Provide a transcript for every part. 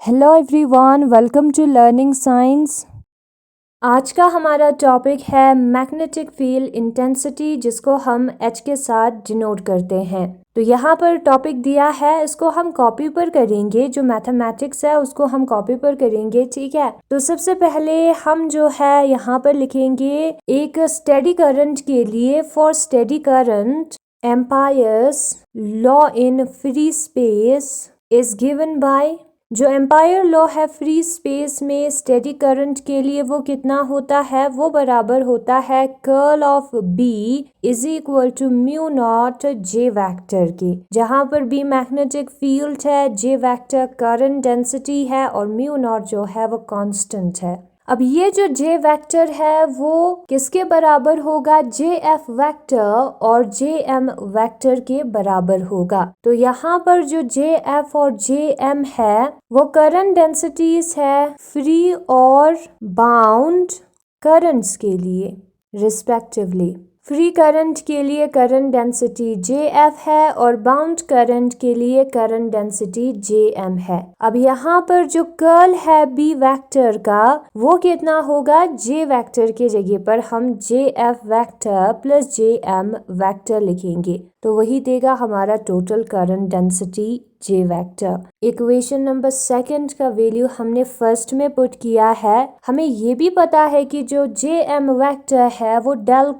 Hello everyone, welcome to learning science. आज का हमारा टॉपिक है मैग्नेटिक फील्ड इंटेंसिटी, जिसको हम H के साथ डिनोट करते हैं। तो यहाँ पर टॉपिक दिया है, इसको हम कॉपी पर करेंगे। जो मैथमेटिक्स है उसको हम कॉपी पर करेंगे, ठीक है। तो सबसे पहले हम जो है यहाँ पर लिखेंगे एक स्टेडी करंट के लिए, for steady current Ampere's law in free space is given by. जो एम्पायर लॉ है फ्री स्पेस में स्टेडी करंट के लिए, वो कितना होता है, वो बराबर होता है curl of B is equal to mu naught J vector के। जहां पर बी मैग्नेटिक फील्ड है, जे वेक्टर करंट डेंसिटी है और म्यू नॉट जो है वो कांस्टेंट है। अब ये जो जे वेक्टर है वो किसके बराबर होगा, जे एफ वेक्टर और जे एम वेक्टर के बराबर होगा। तो यहाँ पर जो जे एफ और जे एम है वो करंट डेंसिटीज है फ्री और बाउंड करंट्स के लिए रिस्पेक्टिवली। फ्री करंट के लिए करंट डेंसिटी जे एफ है और बाउंड करंट के लिए करंट डेंसिटी जे एम है। अब यहाँ पर जो कर्ल है बी वेक्टर का वो कितना होगा, जे वेक्टर के जगह पर हम जे एफ वेक्टर प्लस जे एम वेक्टर लिखेंगे, तो वही देगा हमारा टोटल करंट डेंसिटी जे वेक्टर। इक्वेशन नंबर सेकंड का वैल्यू हमने फर्स्ट में पुट किया है। हमें ये भी पता है कि जो जे एम वेक्टर है वो डेल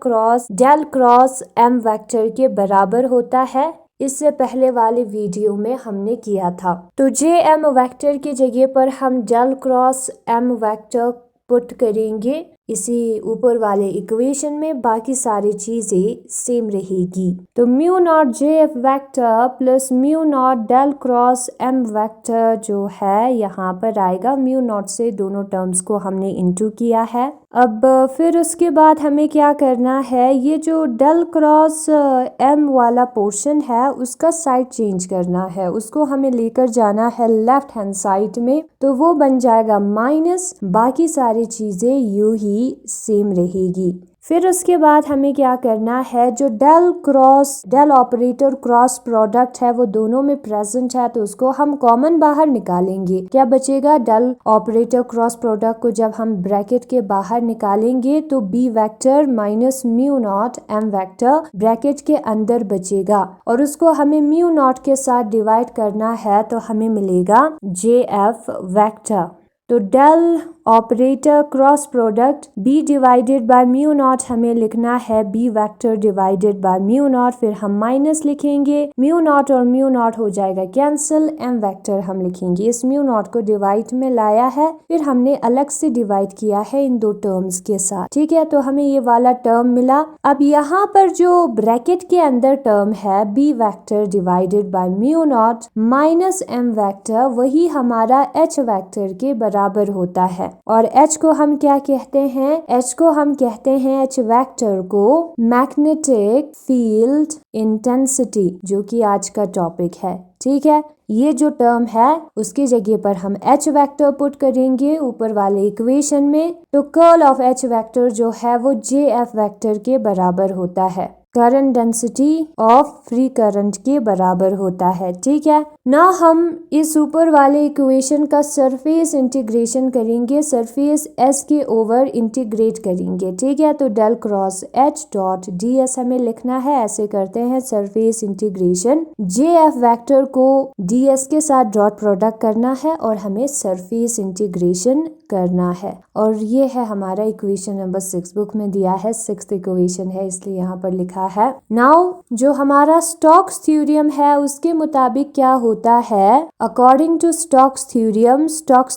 क्रॉस एम वेक्टर के बराबर होता है। इससे पहले वाले वीडियो में हमने किया था। तो जे एम वेक्टर की जगह पर हम del cross M vector put करेंगे इसी ऊपर वाले इक्वेशन में, बाकी सारी चीजें सेम रहेगी। तो mu naught J F vector plus mu naught del cross M vector जो है यहाँ पर आएगा। म्यू नॉट से दोनों टर्म्स को हमने इंटू किया है। अब फिर उसके बाद हमें क्या करना है, ये जो डेल क्रॉस एम वाला पोर्शन है उसका साइड चेंज करना है, उसको हमें लेकर जाना है लेफ्ट हैंड साइड में। तो वो बन जाएगा माइनस, बाकी सारी चीजें यूं ही सेम रहेगी। फिर उसके बाद हमें क्या करना है, जो डेल ऑपरेटर क्रॉस प्रोडक्ट है वो दोनों में प्रेजेंट है, तो उसको हम कॉमन बाहर निकालेंगे। क्या बचेगा, डेल ऑपरेटर क्रॉस प्रोडक्ट को जब हम ब्रैकेट के बाहर निकालेंगे तो B vector minus mu naught M vector bracket के अंदर बचेगा, और उसको हमें म्यू नॉट के साथ डिवाइड करना है, तो हमें मिलेगा जे एफ वेक्टर। तो del operator cross product B divided by mu naught हमें लिखना है B vector divided by mu naught, फिर हम माइनस लिखेंगे, म्यू नॉट और म्यू नॉट हो जाएगा कैंसिल, एम वेक्टर हम लिखेंगे। इस म्यू नॉट को डिवाइड में लाया है, फिर हमने अलग से डिवाइड किया है इन दो टर्म्स के साथ, ठीक है। तो हमें ये वाला टर्म मिला। अब यहाँ पर जो ब्रैकेट के अंदर टर्म है B vector divided by mu naught minus M vector, वही हमारा एच वेक्टर के बराबर होता है। और H को हम क्या कहते हैं, H को हम कहते हैं H वेक्टर को मैग्नेटिक फील्ड इंटेंसिटी, जो कि आज का टॉपिक है, ठीक है। ये जो टर्म है उसकी जगह पर हम H वेक्टर पुट करेंगे ऊपर वाले इक्वेशन में। तो कर्ल ऑफ H वेक्टर जो है वो जे एफ वेक्टर के बराबर होता है, current density of free current के बराबर होता है, ठीक है ना। हम इस ऊपर वाले इक्वेशन का सरफेस इंटीग्रेशन करेंगे, सरफेस एस के ओवर इंटीग्रेट करेंगे, ठीक है। तो del cross H dot D S हमें लिखना है, ऐसे करते हैं surface integration. J F vector को डी एस के साथ डॉट प्रोडक्ट करना है और हमें सरफेस इंटीग्रेशन करना है, और ये है हमारा इक्वेशन नंबर 6 बुक में दिया है, 6th इक्वेशन है इसलिए यहाँ पर लिखा है। नाउ जो हमारा स्टोक्स थ्योरम है उसके मुताबिक क्या होता है, अकॉर्डिंग टू स्टोक्स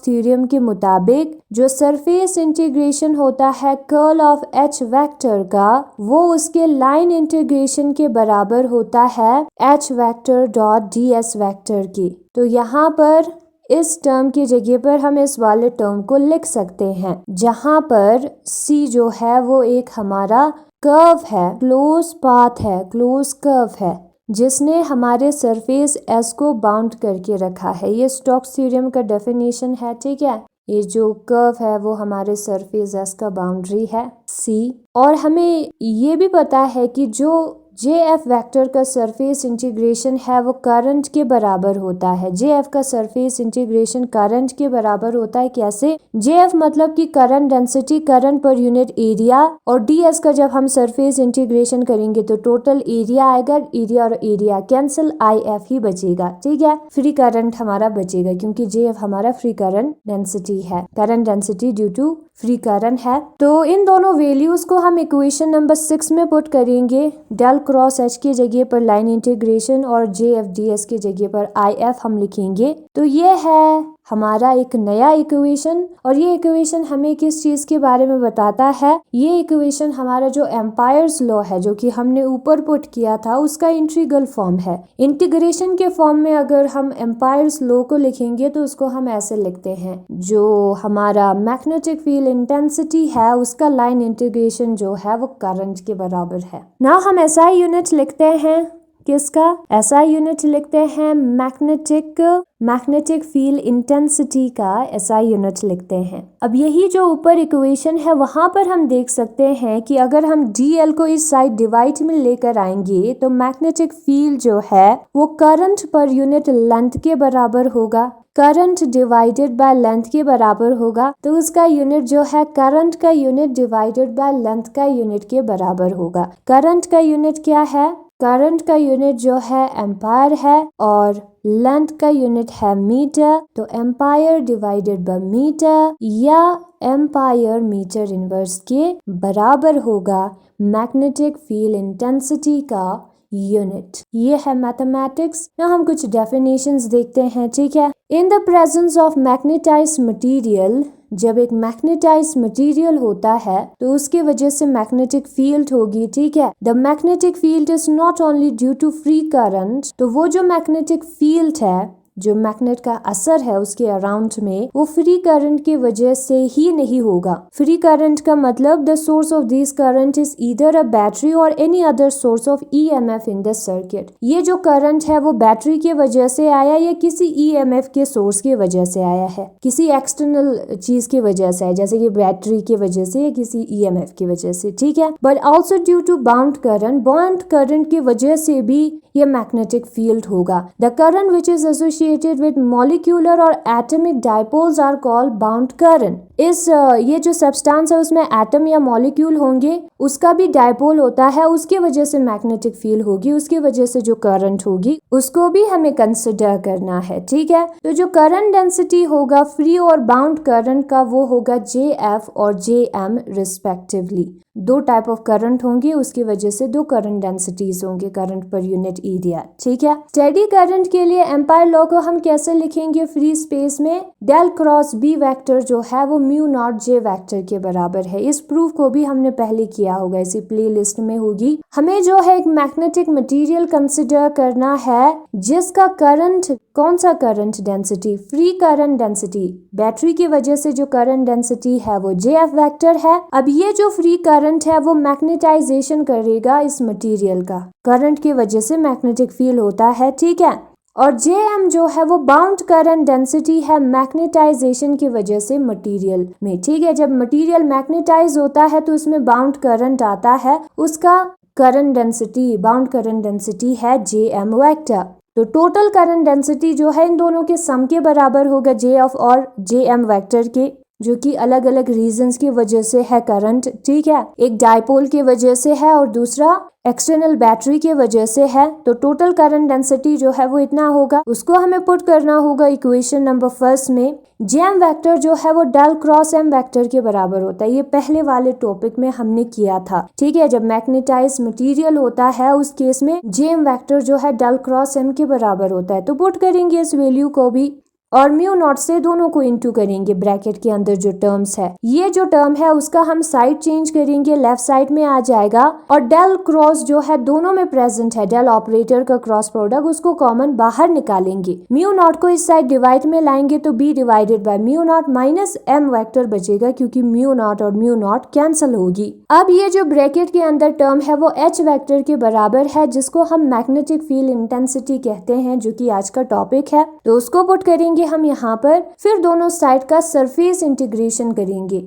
थ्योरम के मुताबिक जो सरफेस इंटीग्रेशन होता है कर्ल ऑफ एच वेक्टर का, वो उसके लाइन इंटीग्रेशन के बराबर होता है H vector dot D S vector की। तो यहाँ पर इस टर्म की जगह पर हम इस वाले टर्म को लिख सकते हैं, जहां पर C जो है वो एक हमारा कर्व है, क्लोज पाथ है, क्लोज कर्व है, जिसने हमारे सरफेस S को बाउंड करके रखा है। ये स्टोक्स थ्योरम का डेफिनेशन है, ठीक है। ये जो कर्व है वो हमारे सरफेस S का बाउंड्री है C। और हमें ये भी पता है कि जो जे एफ वेक्टर का सरफेस इंटीग्रेशन है वो करंट के बराबर होता है। जे एफ का सरफेस इंटीग्रेशन करंट के बराबर होता है। कैसे? जे एफ मतलब कि current density, current per unit area, और डी एस का जब हम सरफेस इंटीग्रेशन करेंगे तो टोटल एरिया आएगा, एरिया और एरिया कैंसिल, आई एफ ही बचेगा। ठीक है, फ्री करंट हमारा बचेगा क्योंकि जे एफ हमारा फ्री करंट डेंसिटी है, current density due to free current है। तो इन दोनों वैल्यूज को हम इक्वेशन नंबर 6 में पुट करेंगे। डेल क्रॉस एच की जगह पर लाइन इंटीग्रेशन और जे एफ डी एस की जगह पर आई एफ हम लिखेंगे। तो ये है हमारा एक नया इक्वेशन, और ये इक्वेशन हमें किस चीज के बारे में बताता है? ये इक्वेशन हमारा जो एम्पायर्स लॉ है जो कि हमने ऊपर पुट किया था उसका इंटीग्रल फॉर्म है। इंटीग्रेशन के फॉर्म में अगर हम एम्पायर्स लॉ को लिखेंगे तो उसको हम ऐसे लिखते हैं, जो हमारा मैग्नेटिक फील्ड इंटेंसिटी है उसका लाइन इंटीग्रेशन जो है वो करंट के बराबर है ना। हम एसआई यूनिट लिखते हैं, किसका? एसआई यूनिट लिखते हैं मैग्नेटिक फील्ड इंटेंसिटी का एसआई यूनिट लिखते हैं। अब यही जो ऊपर इक्वेशन है वहां पर हम देख सकते हैं कि अगर हम डीएल को इस साइड डिवाइड में लेकर आएंगे तो मैग्नेटिक फील्ड जो है वो करंट पर यूनिट लेंथ के बराबर होगा। करंट डिवाइडेड बाय लेंथ के बराबर होगा, तो उसका यूनिट जो है करंट का यूनिट डिवाइडेड बाय लेंथ का यूनिट के बराबर होगा। करंट का यूनिट क्या है? करंट का यूनिट जो है एम्पायर है और लेंथ का यूनिट है मीटर। तो एम्पायर डिवाइडेड बाय मीटर या एम्पायर मीटर इनवर्स के बराबर होगा मैग्नेटिक फील्ड इंटेंसिटी का यूनिट। ये है मैथमेटिक्स। now हम कुछ डेफिनेशंस देखते हैं। ठीक है, in the presence of magnetised material, जब एक मैग्नेटाइज्ड मटेरियल होता है तो उसके वजह से मैग्नेटिक फील्ड होगी। ठीक है, the magnetic field is not only due to free current. तो वो जो मैग्नेटिक फील्ड है, जो मैग्नेट का असर है उसके अराउंड में, वो फ्री करंट की वजह से ही नहीं होगा। फ्री करंट का मतलब the source of this current is either a battery और any other source of EMF in the circuit. ये जो करंट है वो बैटरी की वजह से आया या किसी ईएमएफ के सोर्स की वजह से आया है, किसी एक्सटर्नल चीज की वजह से है, जैसे कि बैटरी की वजह से या किसी ईएमएफ की वजह से। ठीक है, but also due to bound current की वजह से भी ये मैग्नेटिक फील्ड होगा। The current which is associated with molecular और atomic dipoles are called bound current. ये जो सब्सटेंस है उसमें एटम या मॉलिक्यूल होंगे, उसका भी डाइपोल होता है, उसकी वजह से मैग्नेटिक फील्ड होगी, उसकी वजह से जो करंट होगी उसको भी हमें कंसिडर करना है। ठीक है, तो जो करंट डेंसिटी होगा फ्री और बाउंड करंट का वो होगा जे एफ और जे एम रिस्पेक्टिवली। दो टाइप ऑफ करंट होंगे, उसकी वजह से दो करंट डेंसिटीज होंगे, करंट पर यूनिट एरिया। ठीक है, स्टेडी करंट के लिए एम्पायर लॉ को हम कैसे लिखेंगे? फ्री स्पेस में डेल क्रॉस बी वेक्टर जो है वो म्यू नॉट जे वेक्टर के बराबर है। इस प्रूफ को भी हमने पहले किया होगा, इसी प्लेलिस्ट में होगी। हमें जो है एक मैग्नेटिक मटेरियल कंसिडर करना है जिसका करंट, कौन सा current density? Free current density. Battery की वजह से जो करंट डेंसिटी है वो जे एफ वेक्टर है। अब ये जो फ्री करंट है वो मैग्नेटाइजेशन करेगा इस मटेरियल का, करंट की वजह से मैग्नेटिक फील्ड होता है। ठीक है, और जे एम जो है वो बाउंड करंट डेंसिटी है मैग्नेटाइजेशन की वजह से मटेरियल में। ठीक है, जब मटेरियल मैग्नेटाइज होता है तो उसमें बाउंड करंट आता है, उसका current density, bound current density है जे एम वेक्टर। तो टोटल करंट डेंसिटी जो है इन दोनों के सम के बराबर होगा, जे एफ और जे एम वेक्टर के, जो कि अलग अलग रीजंस की वजह से है करंट। ठीक है, एक डाइपोल की वजह से है और दूसरा एक्सटर्नल बैटरी की वजह से है। तो टोटल करंट डेंसिटी जो है वो इतना होगा, उसको हमें पुट करना होगा इक्वेशन नंबर 1 में। जे एम वेक्टर जो है वो डेल क्रॉस एम वेक्टर के बराबर होता है। ये पहले वाले टॉपिक में हमने किया था। ठीक है, जब मैग्नेटाइज मटेरियल होता है उस केस में जे एम वेक्टर जो है डेल क्रॉस एम के बराबर होता है। तो पुट करेंगे इस वैल्यू को भी और म्यू नॉट से दोनों को इनटू करेंगे ब्रैकेट के अंदर जो टर्म्स है। ये जो टर्म है उसका हम साइड चेंज करेंगे, लेफ्ट साइड में आ जाएगा और डेल क्रॉस जो है दोनों में प्रेजेंट है, डेल ऑपरेटर का क्रॉस प्रोडक्ट, उसको कॉमन बाहर निकालेंगे। म्यू नॉट को इस साइड डिवाइड में लाएंगे तो B divided by mu naught minus M vector बचेगा, क्योंकि म्यू नॉट और म्यू नॉट कैंसिल होगी। अब ये जो ब्रैकेट के अंदर टर्म है वो एच वेक्टर के बराबर है, जिसको हम मैग्नेटिक फील्ड इंटेंसिटी कहते हैं, जो कि आज का टॉपिक है। तो उसको पुट करेंगे हम यहाँ पर, फिर दोनों साइड का सरफेस इंटीग्रेशन करेंगे।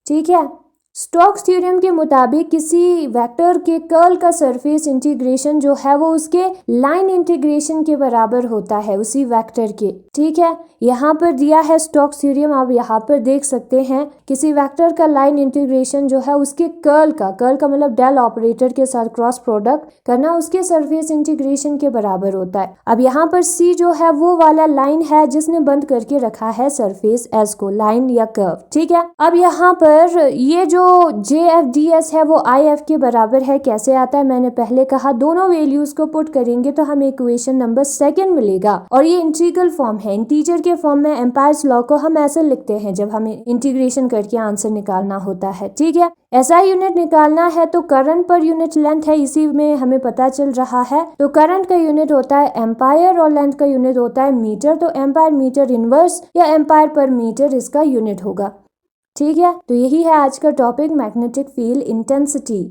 ठीक है, स्टोक्स थ्योरम के मुताबिक किसी वेक्टर के कर्ल का सरफेस इंटीग्रेशन जो है वो उसके लाइन इंटीग्रेशन के बराबर होता है, उसी वेक्टर के। ठीक है, यहाँ पर दिया है स्टोक्स थ्योरम, आप यहाँ पर देख सकते हैं किसी वेक्टर का लाइन इंटीग्रेशन जो है उसके कर्ल का मतलब डेल ऑपरेटर के साथ क्रॉस प्रोडक्ट करना उसके सरफेस इंटीग्रेशन के बराबर होता है। अब यहाँ पर सी जो है वो वाला लाइन है जिसने बंद करके रखा है सरफेस एस को, लाइन या कर्व। ठीक है, अब यहाँ पर ये जो JFDS है वो IF के बराबर है। कैसे आता है, मैंने पहले कहा दोनों वैल्यूज को पुट करेंगे तो हमें इक्वेशन नंबर 2 मिलेगा और ये इंटीग्रल फॉर्म है। इंटीजर के फॉर्म में एम्पायर्स लॉ को हम ऐसे लिखते हैं जब हमें इंटीग्रेशन करके आंसर निकालना होता है। ठीक है, ऐसा यूनिट निकालना है तो करंट पर यूनिट लेंथ है, इसी में हमें पता चल रहा है। तो करंट का यूनिट होता है एम्पायर और लेंथ का यूनिट होता है मीटर, तो एम्पायर मीटर इनवर्स या एम्पायर पर मीटर इसका यूनिट होगा। ठीक है, तो यही है आज का टॉपिक, मैग्नेटिक फील्ड इंटेंसिटी।